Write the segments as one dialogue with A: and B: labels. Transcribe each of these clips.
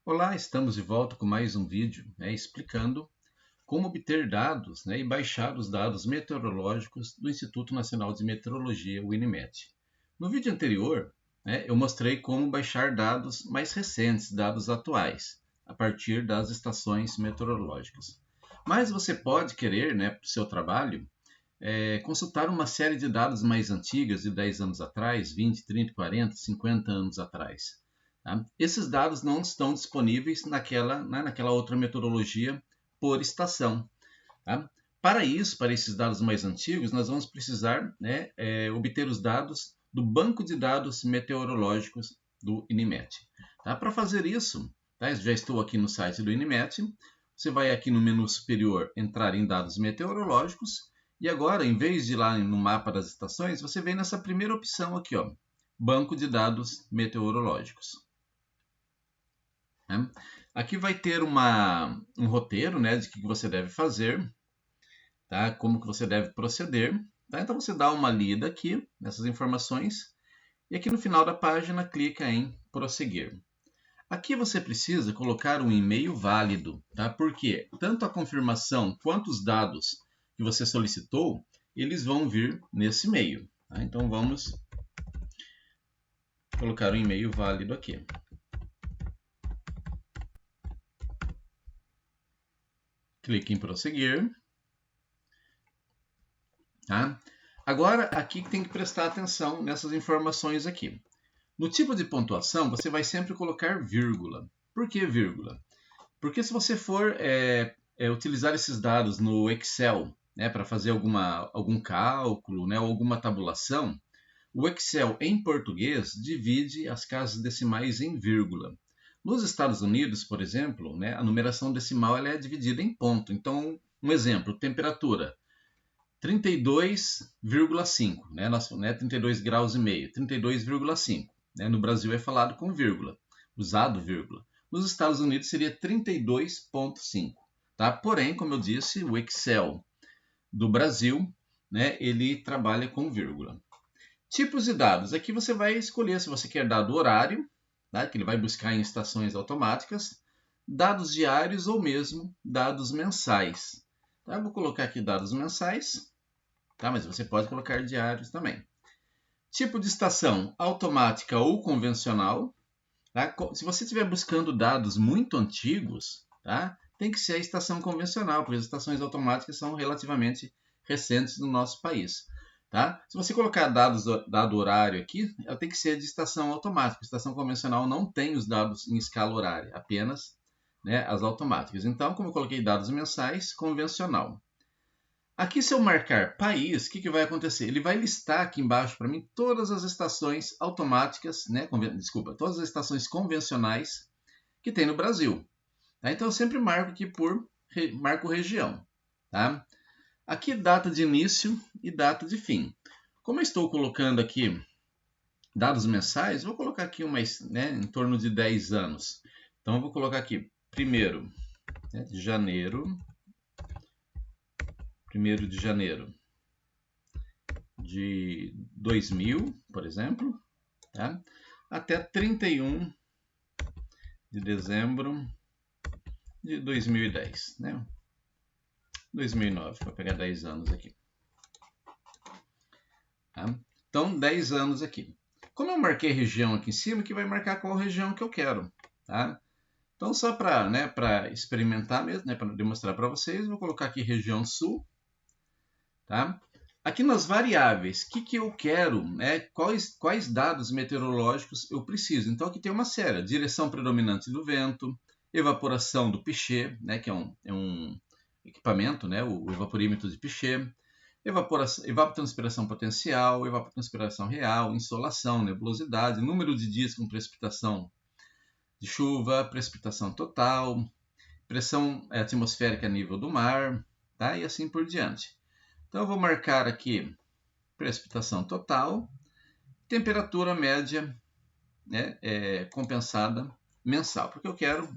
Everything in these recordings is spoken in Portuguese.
A: Olá, estamos de volta com mais um vídeo, explicando como obter dados, e baixar os dados meteorológicos do Instituto Nacional de Meteorologia, o INMET. No vídeo anterior, eu mostrei como baixar dados mais recentes, dados atuais, a partir das estações meteorológicas. Mas você pode querer, para o seu trabalho, consultar uma série de dados mais antigas, de 10 anos atrás, 20, 30, 40, 50 anos atrás. Tá? Esses dados não estão disponíveis naquela outra metodologia por estação. Tá? Para isso, para esses dados mais antigos, nós vamos precisar obter os dados do banco de dados meteorológicos do INMET. Tá? Para fazer isso, já estou aqui no site do INMET. Você vai aqui no menu superior, entrar em dados meteorológicos. E agora, em vez de ir lá no mapa das estações, você vem nessa primeira opção aqui, ó, banco de dados meteorológicos. Aqui vai ter um roteiro, de que você deve fazer, tá? Como que você deve proceder. Tá? Então você dá uma lida aqui nessas informações e aqui no final da página clica em prosseguir. Aqui você precisa colocar um e-mail válido, tá? Porque tanto a confirmação quanto os dados que você solicitou, eles vão vir nesse e-mail. Tá? Então vamos colocar um e-mail válido aqui. Clique em prosseguir. Tá? Agora, aqui tem que prestar atenção nessas informações aqui. No tipo de pontuação, você vai sempre colocar vírgula. Por que vírgula? Porque se você for utilizar esses dados no Excel, para fazer algum cálculo, ou alguma tabulação, o Excel em português divide as casas decimais em vírgula. Nos Estados Unidos, por exemplo, a numeração decimal ela é dividida em ponto. Então, um exemplo, temperatura. 32,5, 32 graus e meio, 32,5. No Brasil é falado com vírgula, usado vírgula. Nos Estados Unidos seria 32,5. Tá? Porém, como eu disse, o Excel do Brasil, ele trabalha com vírgula. Tipos de dados. Aqui você vai escolher se você quer dado horário, tá? Que ele vai buscar em estações automáticas, dados diários ou mesmo dados mensais. Tá? Eu vou colocar aqui dados mensais, tá? Mas você pode colocar diários também. Tipo de estação, automática ou convencional. Tá? Se você estiver buscando dados muito antigos, tá? Tem que ser a estação convencional, porque as estações automáticas são relativamente recentes no nosso país. Tá? Se você colocar dado horário aqui, ela tem que ser de estação automática. A estação convencional não tem os dados em escala horária, apenas as automáticas. Então, como eu coloquei dados mensais, convencional. Aqui, se eu marcar país, o que vai acontecer? Ele vai listar aqui embaixo para mim todas as estações automáticas, todas as estações convencionais que tem no Brasil. Tá? Então, eu sempre marco aqui marco região. Tá? Aqui, data de início e data de fim. Como eu estou colocando aqui dados mensais, vou colocar aqui em torno de 10 anos. Então, eu vou colocar aqui 1º de janeiro. 1º de janeiro de 2000, por exemplo, tá? Até 31 de dezembro de 2010, 2009, vou pegar 10 anos aqui. Tá? Então, 10 anos aqui. Como eu marquei região aqui em cima, que vai marcar qual região que eu quero. Tá? Então, só para experimentar mesmo, para demonstrar para vocês, vou colocar aqui região sul. Tá? Aqui nas variáveis, o que eu quero, quais dados meteorológicos eu preciso. Então, aqui tem uma série, direção predominante do vento, evaporação do Pichet, que é um equipamento, o evaporímetro de Pichet, evapotranspiração potencial, evapotranspiração real, insolação, nebulosidade, número de dias com precipitação de chuva, precipitação total, pressão atmosférica a nível do mar, tá? E assim por diante. Então, eu vou marcar aqui precipitação total, temperatura média compensada mensal, porque eu quero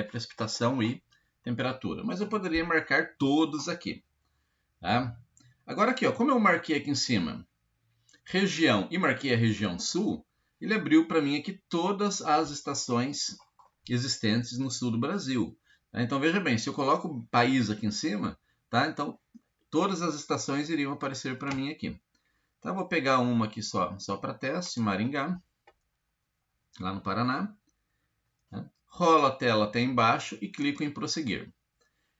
A: precipitação e temperatura. Mas eu poderia marcar todos aqui. Tá? Agora aqui, como eu marquei aqui em cima região e marquei a região sul, ele abriu para mim aqui todas as estações existentes no sul do Brasil. Tá? Então veja bem, se eu coloco o país aqui em cima, tá? Então todas as estações iriam aparecer para mim aqui. Então eu vou pegar uma aqui só para teste, Maringá, lá no Paraná. Tá? Rolo a tela até embaixo e clico em prosseguir.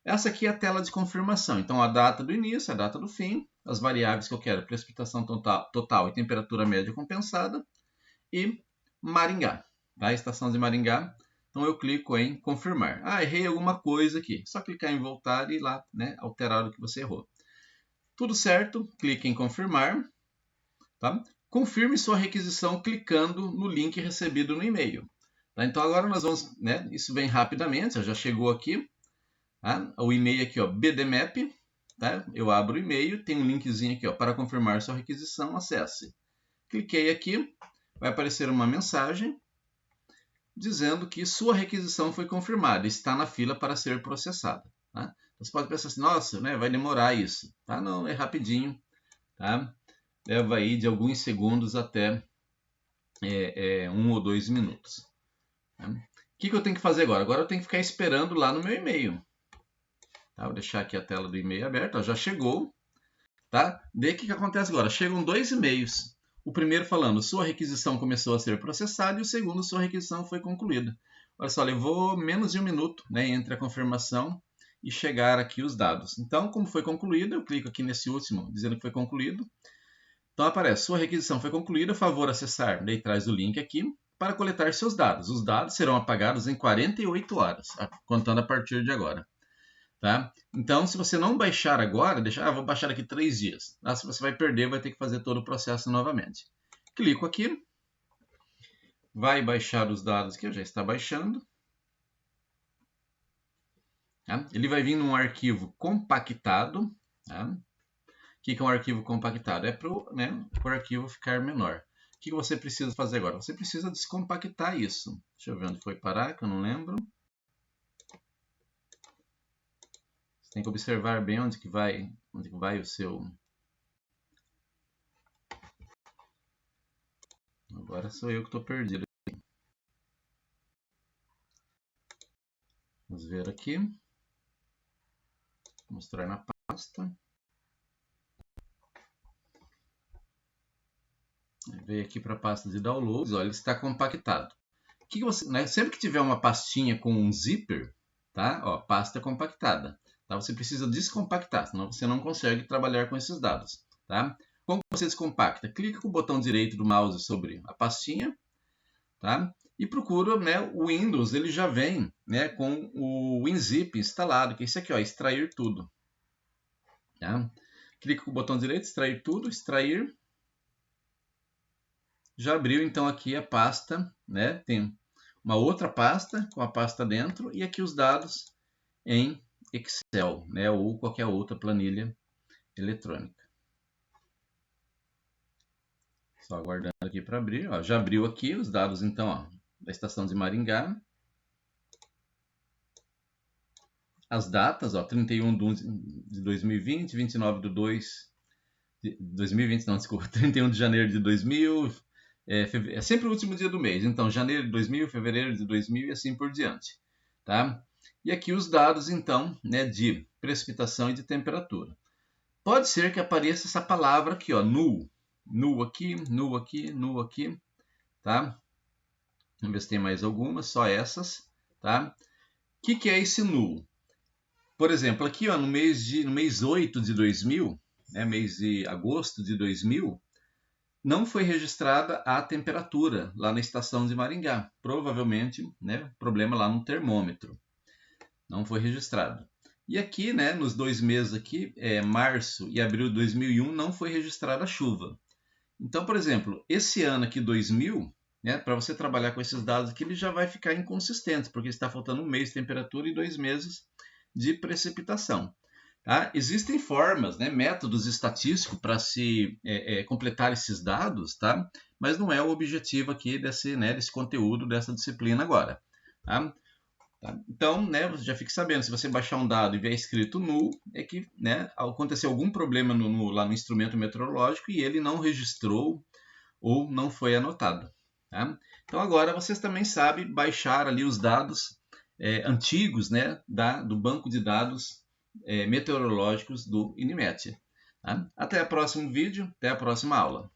A: Essa aqui é a tela de confirmação. Então a data do início, a data do fim, as variáveis que eu quero, precipitação total e temperatura média compensada, e Maringá, tá? A estação de Maringá. Então eu clico em confirmar. Ah, errei alguma coisa aqui. Só clicar em voltar e ir lá, né, alterar o que você errou. Tudo certo, clique em confirmar. Tá? Confirme sua requisição clicando no link recebido no e-mail. Tá? Então agora nós vamos, né, isso vem rapidamente, já chegou aqui. Tá? O e-mail aqui, ó, BDMAP. Tá? Eu abro o e-mail, tem um linkzinho aqui, ó, para confirmar sua requisição, acesse. Cliquei aqui, vai aparecer uma mensagem dizendo que sua requisição foi confirmada, está na fila para ser processada. Tá? Você pode pensar assim, nossa, né, vai demorar isso. Tá? Não, é rapidinho. Tá? Leva aí de alguns segundos até 1 ou 2 minutos. Tá? O que eu tenho que fazer agora? Agora eu tenho que ficar esperando lá no meu e-mail. Tá? Vou deixar aqui a tela do e-mail aberta, ó, já chegou. Tá? Daí o que acontece agora? Chegam 2 e-mails. O primeiro falando, sua requisição começou a ser processada, e o segundo, sua requisição foi concluída. Olha só, levou menos de 1 minuto, né, entre a confirmação e chegar aqui os dados. Então, como foi concluído, eu clico aqui nesse último, dizendo que foi concluído. Então aparece, sua requisição foi concluída, favor acessar, daí traz o link aqui, para coletar seus dados. Os dados serão apagados em 48 horas, contando a partir de agora. Tá? Então, se você não baixar agora, vou baixar daqui 3 dias. Tá? Se você vai perder, vai ter que fazer todo o processo novamente. Clico aqui, vai baixar os dados que já está baixando. Tá? Ele vai vir num arquivo compactado. Tá? O que é um arquivo compactado? É para o arquivo ficar menor. O que você precisa fazer agora? Você precisa descompactar isso. Deixa eu ver onde foi parar, que eu não lembro. Tem que observar bem onde que vai o seu... Agora sou eu que estou perdido. Vamos ver aqui. Vou mostrar na pasta. Veio aqui para a pasta de downloads. Olha, ele está compactado. Que você, né, sempre que tiver uma pastinha com um zíper, tá? Ó, pasta compactada. Tá? Você precisa descompactar, senão você não consegue trabalhar com esses dados. Tá? Como você descompacta? Clica com o botão direito do mouse sobre a pastinha, tá? E procura, né, o Windows, ele já vem, né, com o WinZip instalado, que é esse aqui, ó, extrair tudo. Tá? Clica com o botão direito, extrair tudo, extrair. Já abriu então aqui a pasta, né? Tem uma outra pasta com a pasta dentro e aqui os dados em Excel, né, ou qualquer outra planilha eletrônica. Só aguardando aqui para abrir. Ó, já abriu aqui os dados, então, ó, da estação de Maringá. As datas, ó, 31 de 2020, 29 de 2 de 2020, não, desculpa, 31 de janeiro de 2000. É sempre o último dia do mês. Então, janeiro de 2000, fevereiro de 2000 e assim por diante. Tá? E aqui os dados, então, né, de precipitação e de temperatura. Pode ser que apareça essa palavra aqui, ó, null. Null aqui, null aqui, null aqui, tá? Vamos ver se tem mais algumas, só essas, tá? O que é esse null? Por exemplo, aqui, ó, no mês 8 de 2000, né, mês de agosto de 2000, não foi registrada a temperatura lá na estação de Maringá. Provavelmente, né, problema lá no termômetro. Não foi registrado. E aqui, né, nos 2 meses aqui, março e abril de 2001, não foi registrada a chuva. Então, por exemplo, esse ano aqui, 2000, né, para você trabalhar com esses dados aqui, ele já vai ficar inconsistente, porque está faltando 1 mês de temperatura e 2 meses de precipitação. Tá? Existem formas, né, métodos estatísticos para se completar esses dados, tá? Mas não é o objetivo aqui desse conteúdo, dessa disciplina agora. Tá? Então, né, você já fique sabendo, se você baixar um dado e ver escrito null, é que, né, aconteceu algum problema lá no instrumento meteorológico e ele não registrou ou não foi anotado. Tá? Então agora vocês também sabem baixar ali os dados antigos, né, do banco de dados meteorológicos do INMET. Tá? Até o próximo vídeo, até a próxima aula.